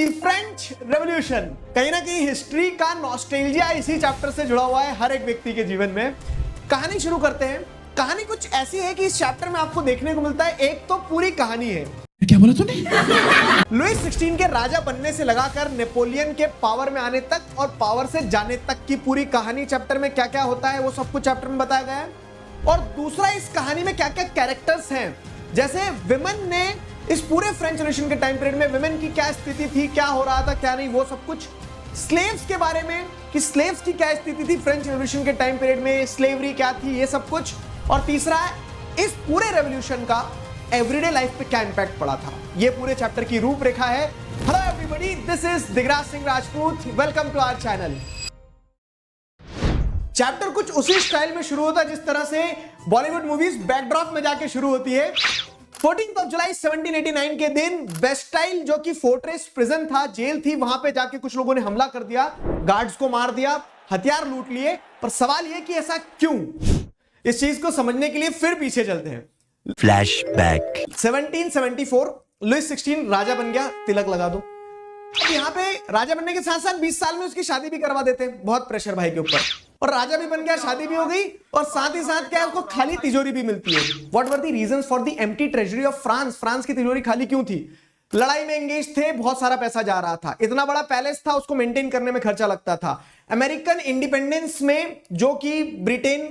The French revolution. कहीं ना कहीं हिस्ट्री का नॉस्टैल्जिया इसी चैप्टर से जुड़ा हुआ है हर एक व्यक्ति के जीवन में। कहानी शुरू करते हैं। कहानी कुछ ऐसी है कि इस चैप्टर में आपको देखने को मिलता है, एक तो पूरी कहानी है। क्या बोला तूने? लुईस 16 के राजा बनने से लगाकर नेपोलियन के पावर में आने तक और पावर से जाने तक की पूरी कहानी चैप्टर में क्या क्या होता है वो सब कुछ चैप्टर में बताया गया है। और दूसरा, इस कहानी में क्या क्या कैरेक्टर्स हैं, जैसे विमेन ने इस पूरे फ्रेंच रेवोल्यूशन के टाइम पीरियड में विमेन की क्या स्थिति थी, क्या हो रहा था क्या नहीं, वो सब कुछ। स्लेव्स के बारे में कि स्लेव्स की क्या स्थिति थी फ्रेंच रेवोल्यूशन के टाइम पीरियड में, स्लेवरी क्या थी, ये सब कुछ। और तीसरा है, इस पूरे रेवोल्यूशन का एवरीडे लाइफ पे क्या इंपैक्ट पड़ा था, ये पूरे चैप्टर की रूपरेखा है। Hello everybody, this is Digraj Singh Rajput, welcome to our channel. Chapter कुछ उसी स्टाइल में शुरू होता है जिस तरह से बॉलीवुड मूवीज बैकड्रॉप में जाके शुरू होती है। 14 जुलाई 1789 के दिन बेस्टाइल, जो कि फोर्ट्रेस प्रिजन था, जेल थी, वहां पे जाके कुछ लोगों ने हमला कर दिया, गार्ड्स को मार दिया, हथियार लूट लिए। पर सवाल यह कि ऐसा क्यों, इस चीज को समझने के लिए फिर पीछे चलते हैं। फ्लैशबैक। 1774 लुईस 16 राजा बन गया। तिलक लगा दो। अब यहाँ पे राजा बनने के साथ साथ 20 साल में उसकी शादी भी करवा देते हैं, बहुत प्रेशर भाई के ऊपर। और राजा भी बन गया, शादी भी हो गई, और साथ ही साथ क्या है, उसको खाली तिजोरी भी मिलती है। What were the reasons for the empty treasury of France? France की तिजोरी खाली क्यों थी? लड़ाई में एंगेज थे, बहुत सारा पैसा जा रहा था, इतना बड़ा पैलेस था, उसको मेंटेन करने में खर्चा लगता था। अमेरिकन इंडिपेंडेंस में, जो कि ब्रिटेन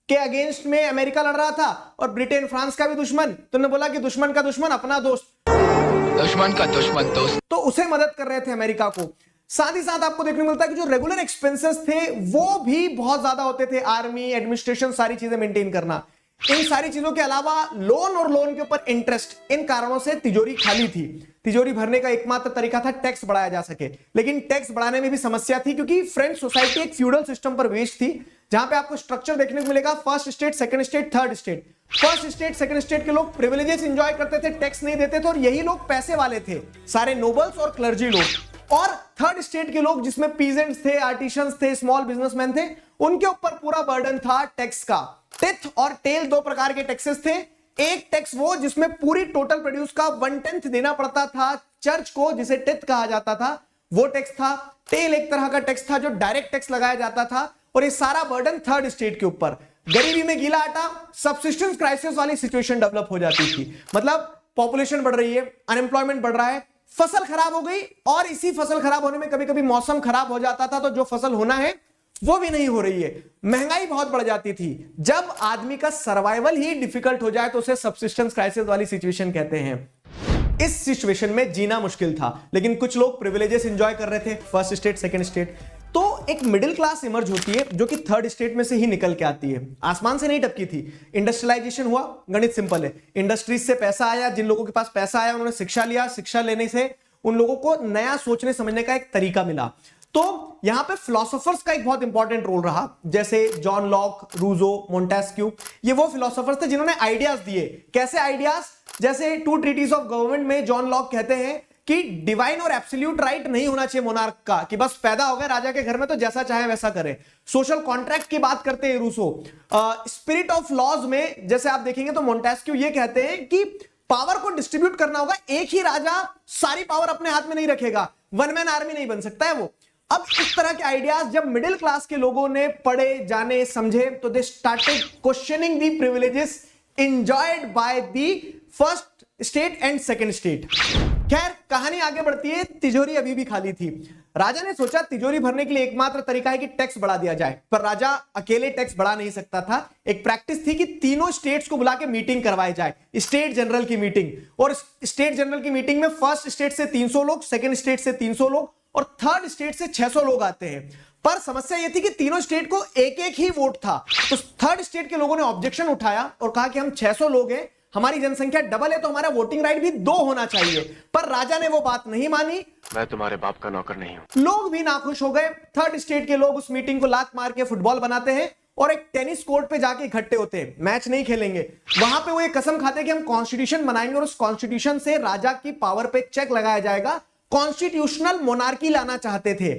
के अगेंस्ट में अमेरिका लड़ रहा था, और ब्रिटेन फ्रांस का भी दुश्मन, तुमने बोला कि दुश्मन का दुश्मन अपना दोस्त, दुश्मन का दुश्मन दोस्त, तो उसे मदद कर रहे थे अमेरिका को। साथ ही साथ आपको देखने को मिलता है कि जो रेगुलर एक्सपेंसेस थे वो भी बहुत ज्यादा होते थे, आर्मी, एडमिनिस्ट्रेशन, सारी चीजें मेंटेन करना। इन सारी चीजों के अलावा लोन और लोन के ऊपर इंटरेस्ट, इन कारणों से तिजोरी खाली थी। तिजोरी भरने का एकमात्र तरीका था टैक्स बढ़ाया जा सके, लेकिन टैक्स बढ़ाने में भी समस्या थी, क्योंकि फ्रेंच सोसाइटी एक फ्यूडल सिस्टम पर बेस्ड थी, जहां पे आपको स्ट्रक्चर देखने को मिलेगा, first state, second state, third state. First state, second state के लोग प्रिविलेजेस एंजॉय करते थे, टैक्स नहीं देते थे, और यही लोग पैसे वाले थे, सारे नोबल्स और क्लर्जी लोग। और थर्ड स्टेट के लोग, जिसमें पीजेंट्स थे, आर्टिशंस थे, स्मॉल बिजनेसमैन थे, उनके ऊपर पूरा बर्डन था टैक्स का। टिथ और टेल दो प्रकार के टैक्सेस थे। एक टैक्स वो जिसमें पूरी टोटल प्रोड्यूस का 1/10 देना पड़ता था चर्च को, जिसे टिथ कहा जाता था, वो टैक्स था। टेल एक तरह का टैक्स था जो डायरेक्ट टैक्स लगाया जाता था, और ये सारा बर्डन थर्ड स्टेट के ऊपर। गरीबी में गीला आटा, सब्सिस्टेंस क्राइसिस वाली सिचुएशन डेवलप हो जाती थी। मतलब पॉपुलेशन बढ़ रही है, अनएम्प्लॉयमेंट बढ़ रहा है, फसल खराब हो गई, और इसी फसल खराब होने में कभी कभी मौसम खराब हो जाता था, तो जो फसल होना है वो भी नहीं हो रही है, महंगाई बहुत बढ़ जाती थी। जब आदमी का सर्वाइवल ही डिफिकल्ट हो जाए तो उसे सब्सिस्टेंस क्राइसिस वाली सिचुएशन कहते हैं। इस सिचुएशन में जीना मुश्किल था, लेकिन कुछ लोग प्रिविलेजेस एंजॉय कर रहे थे, फर्स्ट स्टेट, सेकंड स्टेट। तो एक मिडिल क्लास इमर्ज होती है, जो कि थर्ड स्टेट में से ही निकल के आती है, आसमान से नहीं टपकी थी। इंडस्ट्रियलाइजेशन हुआ, गणित सिंपल है, इंडस्ट्रीज से पैसा आया, जिन लोगों के पास पैसा आया उन्होंने शिक्षा लिया, शिक्षा लेने से उन लोगों को नया सोचने समझने का एक तरीका मिला। तो यहां पे फिलोसोफर्स का एक बहुत इंपॉर्टेंट रोल रहा, जैसे जॉन लॉक, रूजो, मोंटेस्क्यू। ये वो फिलोसोफर्स थे जिन्होंने आइडियाज दिए। कैसे आइडियाज? जैसे टू ट्रीटीज ऑफ गवर्नमेंट में जॉन लॉक कहते हैं कि डिवाइन और एब्सोल्यूट राइट नहीं होना चाहिए मोनार्क का, कि बस पैदा हो गया राजा के घर में तो जैसा चाहे वैसा करे। सोशल कॉन्ट्रैक्ट की बात करते हैं रूसो। स्पिरिट ऑफ लॉज में जैसे आप देखेंगे तो मोंटेस्क्यू ये कहते हैं कि पावर को डिस्ट्रीब्यूट करना होगा, एक ही राजा सारी पावर अपने हाथ में नहीं रखेगा, वन मैन आर्मी नहीं बन सकता है वो। अब इस तरह के आइडियाज जब मिडिल क्लास के लोगों ने पढ़े, जाने, समझे, तो they started questioning the privileges enjoyed by the first state and second state. खैर, कहानी आगे बढ़ती है। तिजोरी अभी भी खाली थी। राजा ने सोचा तिजोरी भरने के लिए एकमात्र तरीका है कि टैक्स बढ़ा दिया जाए, पर राजा अकेले टैक्स बढ़ा नहीं सकता था। एक प्रैक्टिस थी कि तीनों स्टेट्स को बुला के मीटिंग करवाई जाए, स्टेट जनरल की मीटिंग। और स्टेट जनरल की मीटिंग में फर्स्ट स्टेट से 300 लोग, सेकंड स्टेट से 300 लोग, और थर्ड स्टेट से 600 लोग आते हैं। पर समस्या यह थी कि तीनों स्टेट को एक एक ही वोट था। तो थर्ड स्टेट के लोगों ने ऑब्जेक्शन उठाया और कहा कि हम 600 लोग हैं, हमारी जनसंख्या डबल है, तो हमारा वोटिंग राइट भी 2 होना चाहिए। पर राजा ने वो बात नहीं मानी। मैं तुम्हारे बाप का नौकर नहीं हूं। लोग भी नाखुश हो गए। थर्ड स्टेट के लोग उस मीटिंग को लात मार के फुटबॉल बनाते हैं और एक टेनिस कोर्ट पे जाके इकट्ठे होते हैं। मैच नहीं खेलेंगे, वहां पे वो ये कसम खाते हैं कि हम कॉन्स्टिट्यूशन बनाएंगे और उस कॉन्स्टिट्यूशन से राजा की पावर पे चेक लगाया जाएगा। कॉन्स्टिट्यूशनल मोनार्की लाना चाहते थे।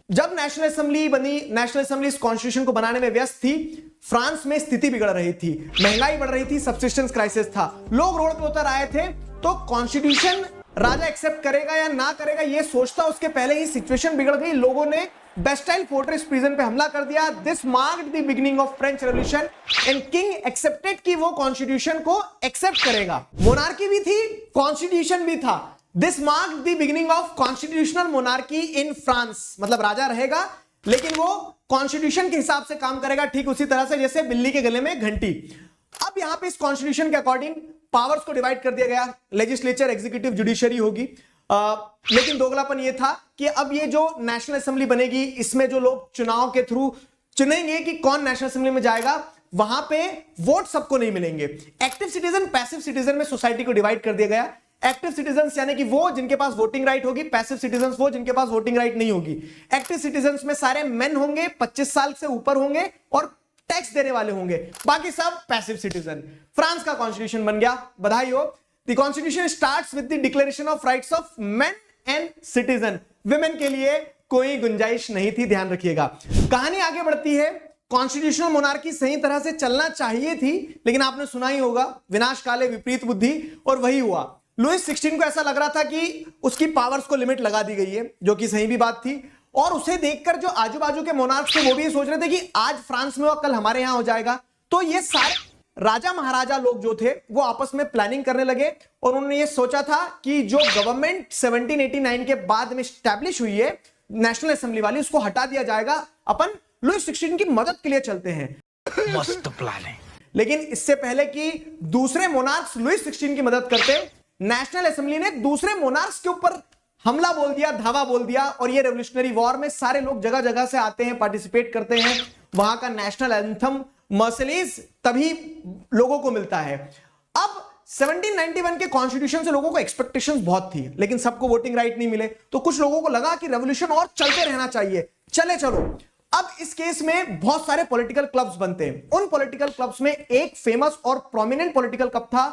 जब नेशनल असेंबली बनी, नेशनल असेंबली इस कॉन्स्टिट्यूशन को बनाने में व्यस्त थी। फ्रांस में स्थिति बिगड़ रही थी, महंगाई बढ़ रही थी, सब्सिस्टेंस क्राइसिस था, लोग रोड पे उतर आए थे। तो कॉन्स्टिट्यूशन राजा एक्सेप्ट करेगा या ना करेगा ये सोचता, उसके पहले ही सिचुएशन बिगड़ गई। लोगों ने बेस्टाइल फोर्ट्रेस प्रिजन पे हमला कर दिया। This marked the beginning of French revolution and king accepted कि वो कॉन्स्टिट्यूशन को एक्सेप्ट करेगा। मोनार्की भी थी, कॉन्स्टिट्यूशन भी था। This marked the beginning of constitutional monarchy in France. मतलब राजा रहेगा लेकिन वो कॉन्स्टिट्यूशन के हिसाब से काम करेगा, ठीक उसी तरह से जैसे बिल्ली के गले में घंटी। अब यहां पे इस कॉन्स्टिट्यूशन के अकॉर्डिंग पावर्स को डिवाइड कर दिया गया। लेजिस्लेचर, एग्जीक्यूटिव, जुडिशरी होगी। लेकिन दोगलापन ये था कि अब ये जो नेशनल असेंबली बनेगी, इसमें जो लोग चुनाव के थ्रू चुनेंगे कि कौन नेशनल असेंबली में जाएगा, वहां पे वोट सबको नहीं मिलेंगे। एक्टिव सिटीजन, पैसिव सिटीजन में सोसाइटी को डिवाइड कर दिया गया। एक्टिव सिटीजंस यानी कि वो जिनके पास वोटिंग राइट होगी, पैसिव सिटीजंस वो जिनके पास वोटिंग राइट नहीं होगी। एक्टिव सिटीजंस में सारे मेन होंगे, 25 साल से ऊपर होंगे और टैक्स देने वाले होंगे, बाकी सब पैसिव सिटीजन। फ्रांस का कॉन्स्टिट्यूशन बन गया, बधाई हो। The constitution starts with the declaration of rights of main and citizen. Women के लिए कोई गुंजाइश नहीं थी, ध्यान रखिएगा। कहानी आगे बढ़ती है। कॉन्स्टिट्यूशनल मोनार्की सही तरह से चलना चाहिए थी, लेकिन आपने सुना ही होगा विनाश काले विपरीत बुद्धि, और वही हुआ। लुईस 16 को ऐसा लग रहा था कि उसकी पावर्स को लिमिट लगा दी गई है, जो कि सही भी बात थी। और उसे देखकर जो आजू बाजू के मोनार्क्स थे वो भी ये सोच रहे थे कि आज फ्रांस में और कल हमारे यहां हो जाएगा। तो ये सारे राजा महाराजा लोग जो थे वो आपस में प्लानिंग करने लगे और उन्होंने ये सोचा था कि जो गवर्नमेंट 1789 के बाद में स्टैब्लिश हुई है नेशनल असेंबली वाली, उसको हटा दिया जाएगा। अपन लुईस 16 की मदद के लिए चलते हैं। मस्त प्लान है। लेकिन इससे पहले कि दूसरे मोनार्क्स लुईस 16 की मदद करते, नेशनल असेंबली ने दूसरे मोनार्क्स के ऊपर हमला बोल दिया, धावा बोल दिया। और ये रेवोल्यूशनरी वॉर में सारे लोग जगह जगह से आते हैं, पार्टिसिपेट करते हैं। वहां का नेशनल एंथम मर्सिलीज तभी लोगों को मिलता है। अब 1791 के कॉन्स्टिट्यूशन से लोगों को एक्सपेक्टेशंस बहुत थी, लेकिन सबको वोटिंग राइट नहीं मिले। तो कुछ लोगों को लगा कि रेवोल्यूशन और चलते रहना चाहिए, चलो। अब इस केस में बहुत सारे पॉलिटिकल क्लब्स बनते हैं। उन पॉलिटिकल क्लब्स में एक फेमस और प्रोमिनेंट पॉलिटिकल क्लब था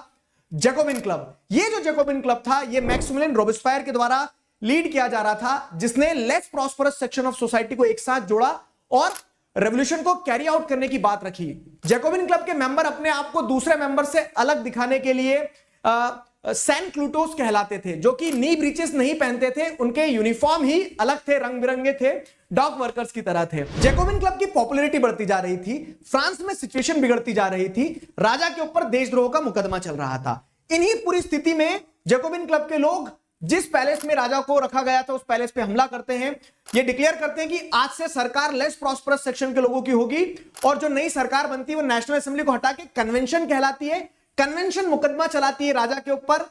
जैकोबिन क्लब। ये जो जैकोबिन क्लब था, ये मैक्सिमिलियन रोबेस्पायर के द्वारा लीड किया जा रहा था, जिसने less prosperous section of society को एक साथ जोड़ा और रेवोल्यूशन को कैरी आउट करने की बात रखी। जैकोबिन क्लब के मेंबर अपने आप को दूसरे मेंबर से अलग दिखाने के लिए सैंट क्लूटोस कहलाते थे, जो कि नी ब्रीचेस नहीं पहनते थे। उनके यूनिफॉर्म ही अलग थे, रंग बिरंगे थे, डॉग वर्कर्स की तरह थे। जैकोबिन क्लब की पॉपुलैरिटी बढ़ती जा रही थी, फ्रांस में सिचुएशन बिगड़ती जा रही थी, राजा के ऊपर देशद्रोह का मुकदमा चल रहा था। इन्हीं पूरी स्थिति में जैकोबिन क्लब के लोग जिस पैलेस में राजा को रखा गया था उस पैलेस पे हमला करते हैं। ये डिक्लेयर करते हैं कि आज से सरकार लेस प्रॉस्परस सेक्शन के लोगों की होगी और जो नई सरकार बनती है वो नेशनल असेंबली को हटा के कन्वेंशन कहलाती है। कन्वेंशन मुकदमा चलाती है राजा के ऊपर।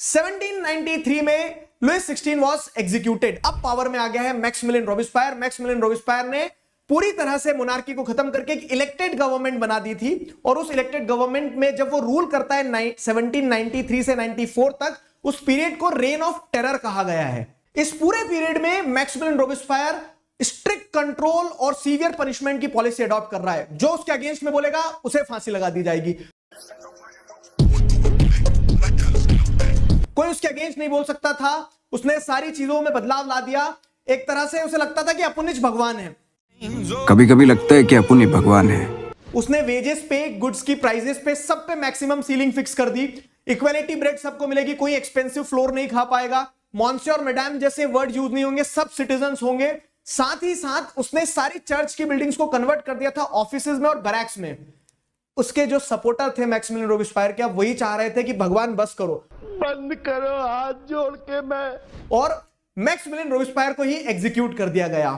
1793 में लुईस 16 वाज एग्जीक्यूटेड। अब पावर में आ गया है मैक्सिमिलियन रोबेस्पायर। मैक्सिमिलियन रोबेस्पायर ने पूरी तरह से मोनार्की को खत्म करके एक इलेक्टेड गवर्नमेंट बना दी थी और उस इलेक्टेड गवर्नमेंट में जब वो रूल करता है 1793 से 94 तक, उस पीरियड को रेन ऑफ टेरर कहा गया है। इस पूरे पीरियड में मैक्सिमिलियन रोबेस्पायर स्ट्रिक्ट कंट्रोल और सीवियर पनिशमेंट की पॉलिसी अडॉप्ट कर रहा है। जो उसके अगेंस्ट में बोलेगा उसे फांसी लगा दी जाएगी। कोई उसके अगेंस्ट नहीं बोल सकता था। उसने सारी चीजों में बदलाव ला दिया। एक तरह से उसे लगता था कि अपुनिच भगवान है। कभी कभी लगता है कि अपन ही भगवान है। उसने वेजेस पे, गुड्स की प्राइसेस पे, सब पे मैक्सिमम सीलिंग फिक्स कर दी। इक्वालिटी ब्रेड सबको मिलेगी, कोई एक्सपेंसिव फ्लोर नहीं खा पाएगा। मॉन्सियोर मैडम जैसे वर्ड यूज नहीं होंगे, सब सिटीजन्स होंगे। साथ ही साथ उसने सारी चर्च की बिल्डिंग्स को कन्वर्ट कर दिया था ऑफिसेज में और बैरक्स में। उसके जो सपोर्टर थे मैक्सिमिलियन रोबेस्पायर के, अब वही चाह रहे थे कि भगवान बस करो, बंद करो हाथ जोड़ के मैं। और मैक्सिमिलियन रोबेस्पायर को ही एग्जीक्यूट कर दिया गया।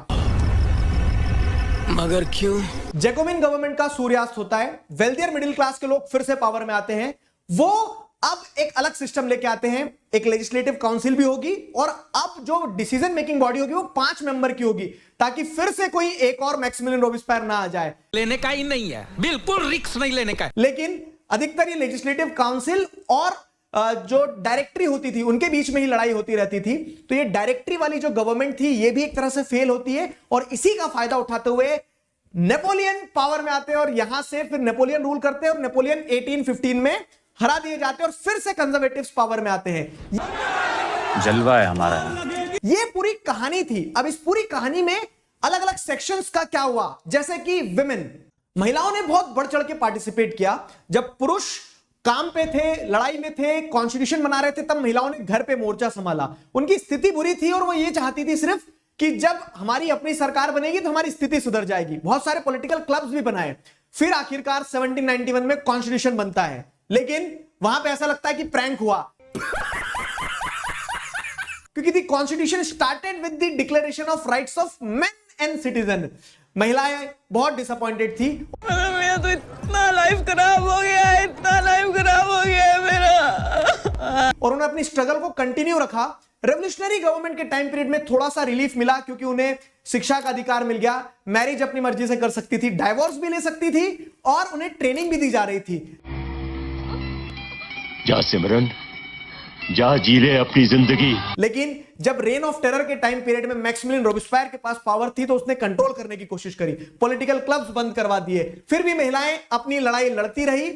मगर क्यों? जैकोबिन गवर्नमेंट का सूर्यास्त होता है। वेल्थियर मिडिल क्लास के लोग फिर से पावर में आते हैं। वो अब एक अलग सिस्टम लेके आते हैं। एक लेजिस्लेटिव काउंसिल भी होगी और अब जो डिसीजन मेकिंग बॉडी होगी वो 5 मेंबर की होगी, ताकि फिर से कोई एक और मैक्सिमिलियन रोबेस्पायर ना आ जाए। लेने का ही नहीं है, बिल्कुल रिस्क नहीं लेने का। लेकिन अधिकतर ये लेजिस्लेटिव काउंसिल और जो डायरेक्टरी होती थी उनके बीच में ही लड़ाई होती रहती थी। तो ये डायरेक्टरी वाली जो गवर्नमेंट थी ये भी एक तरह से फेल होती है और इसी का फायदा उठाते हुए नेपोलियन पावर में आते हैं और यहां से फिर नेपोलियन रूल करते हैं और नेपोलियन 1815 में हरा दिए जाते हैं और फिर से कंजर्वेटिव्स पावर में आते हैं। जलवा है हमारा। ये पूरी कहानी थी। अब इस पूरी कहानी में अलग अलग सेक्शंस का क्या हुआ, जैसे कि विमेन, महिलाओं ने बहुत बढ़ चढ़ के पार्टिसिपेट किया। जब पुरुष काम पे थे, लड़ाई में थे, कॉन्स्टिट्यूशन बना रहे थे, तब महिलाओं ने घर पे मोर्चा संभाला। उनकी स्थिति बुरी थी और वो ये चाहती थी सिर्फ कि जब हमारी अपनी सरकार बनेगी तो हमारी स्थिति सुधर जाएगी। बहुत सारे पॉलिटिकल क्लब्स भी बनाए। फिर आखिरकार 1791 में कॉन्स्टिट्यूशन बनता है, लेकिन वहां पे ऐसा लगता है कि प्रैंक हुआ, क्योंकि दी constitution started with the declaration of rights of main and citizen. महिलाएं बहुत डिसअपॉइंटेड थी। मेरा तो इतना लाइफ खराब हो गया है, इतना लाइफ खराब हो गया है मेरा। और उन्होंने अपनी स्ट्रगल को कंटिन्यू रखा। रेवोल्यूशनरी गवर्नमेंट के टाइम पीरियड में थोड़ा सा रिलीफ मिला, क्योंकि उन्हें शिक्षा का अधिकार मिल गया, मैरिज अपनी मर्जी से कर सकती थी, डाइवोर्स भी ले सकती थी और उन्हें ट्रेनिंग भी दी जा रही थी। जा सिमरन, जा जी ले अपनी जिंदगी। लेकिन जब रेन ऑफ टेरर के टाइम पीरियड में मैक्सिमिलियन रोबेस्पायर के पास पावर थी, तो उसने कंट्रोल करने की कोशिश करी, पॉलिटिकल क्लब्स बंद करवा दिए। फिर भी महिलाएं अपनी लड़ाई लड़ती रही।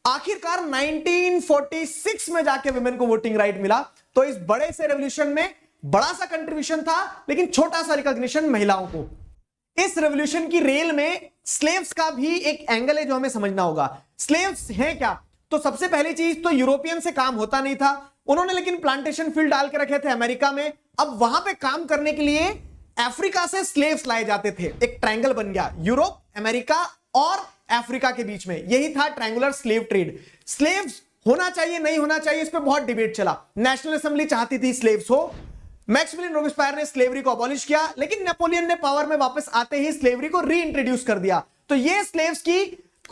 आखिरकार 1946 में जाके वुमेन को वोटिंग राइट मिला। तो इस बड़े से रेवोल्यूशन में बड़ा सा कंट्रीब्यूशन था, लेकिन छोटा सा रिकॉग्निशन महिलाओं को। इस रेवोल्यूशन की रेल में स्लेव्स का भी एक एंगल है जो हमें समझना होगा। स्लेव्स हैं क्या? तो सबसे पहली चीज तो यूरोपियन से काम होता नहीं था, उन्होंने लेकिन प्लांटेशन फील्ड डाल के रखे थे अमेरिका में। अब वहां पे काम करने के लिए अफ्रीका से स्लेव्स लाए जाते थे। एक ट्रायंगल बन गया यूरोप, अमेरिका और अफ्रीका के बीच में। यही था ट्रायंगुलर स्लेव ट्रेड। स्लेव्स होना चाहिए नहीं होना चाहिए, इस पे बहुत डिबेट चला। नेशनल असेंबली चाहती थी स्लेव्स हो, मैक्सिमिलियन रोबेस्पायर ने स्लेवरी को अबॉलिश किया, लेकिन नेपोलियन ने पावर में वापस आते ही स्लेवरी को री इंट्रोड्यूस कर दिया। तो ये स्लेव्स की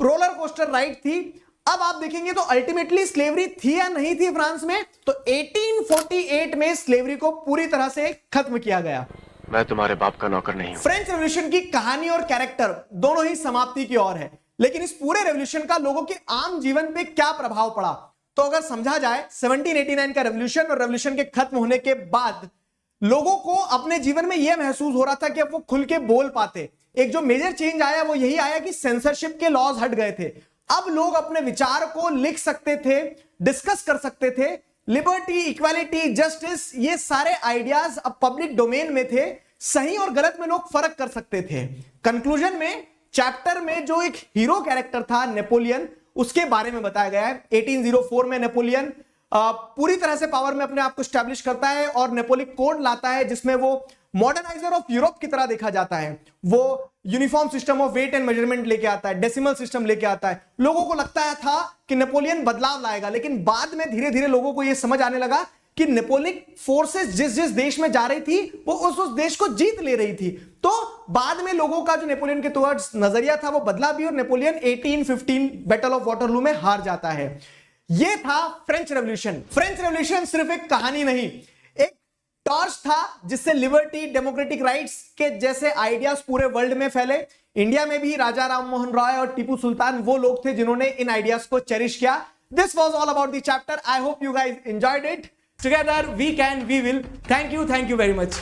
रोलर कोस्टर राइड थी। अब आप देखेंगे तो अल्टीमेटली स्लेवरी थी या नहीं थी फ्रांस में, तो 1848 में स्लेवरी को पूरी तरह से खत्म किया गया। मैं तुम्हारे बाप का नौकर नहीं हूं। फ्रेंच रेवोल्यूशन की कहानी और कैरेक्टर दोनों ही समाप्ति की ओर है, लेकिन इस पूरे रेवोल्यूशन का लोगों के आम जीवन पे क्या प्रभाव पड़ा, तो अगर समझा जाए 1789 का रेवोल्यूशन और रेवोल्यूशन के खत्म होने के बाद लोगों को अपने जीवन में यह महसूस हो रहा था कि अब वो खुल के बोल पाते। एक जो मेजर चेंज आया वो यही आया कि सेंसरशिप के लॉज हट गए थे। अब लोग अपने विचार को लिख सकते थे, डिस्कस कर सकते थे। लिबर्टी, इक्वालिटी, जस्टिस, ये सारे आइडियाज अब पब्लिक डोमेन में थे। सही और गलत में लोग फर्क कर सकते थे। कंक्लूजन में चैप्टर में जो एक हीरो कैरेक्टर था नेपोलियन, उसके बारे में बताया गया है। 1804 में नेपोलियन पूरी तरह से पावर में अपने आप को स्टैब्लिश करता है और नेपोलिक कोड लाता है, जिसमें वो मॉडर्नाइजर ऑफ यूरोप की तरह देखा जाता है। वो uniform system of weight and measurement लेके आता है, डेसिमल सिस्टम लेके आता है। लोगों को लगता था कि नेपोलियन बदलाव लाएगा, लेकिन बाद में धीरे धीरे लोगों को यह समझ आने लगा कि नेपोलिक फोर्सेस जिस जिस देश में जा रही थी वो उस देश को जीत ले रही थी। तो बाद में लोगों का जो नेपोलियन के टुवर्ड्स नजरिया था वो बदला भी, और नेपोलियन 1815 बैटल ऑफ वाटरलू में हार जाता है। यह था फ्रेंच रेवोल्यूशन। फ्रेंच रेवोल्यूशन सिर्फ एक कहानी नहीं, एक टॉर्च था जिससे लिबर्टी, डेमोक्रेटिक राइट्स के जैसे आइडियाज पूरे वर्ल्ड में फैले। इंडिया में भी राजा राम मोहन रॉय और टीपू सुल्तान वो लोग थे जिन्होंने इन आइडियाज को चेरिश किया। This was all about the chapter. I hope you guys enjoyed it. Together we can, we will. Thank you very much.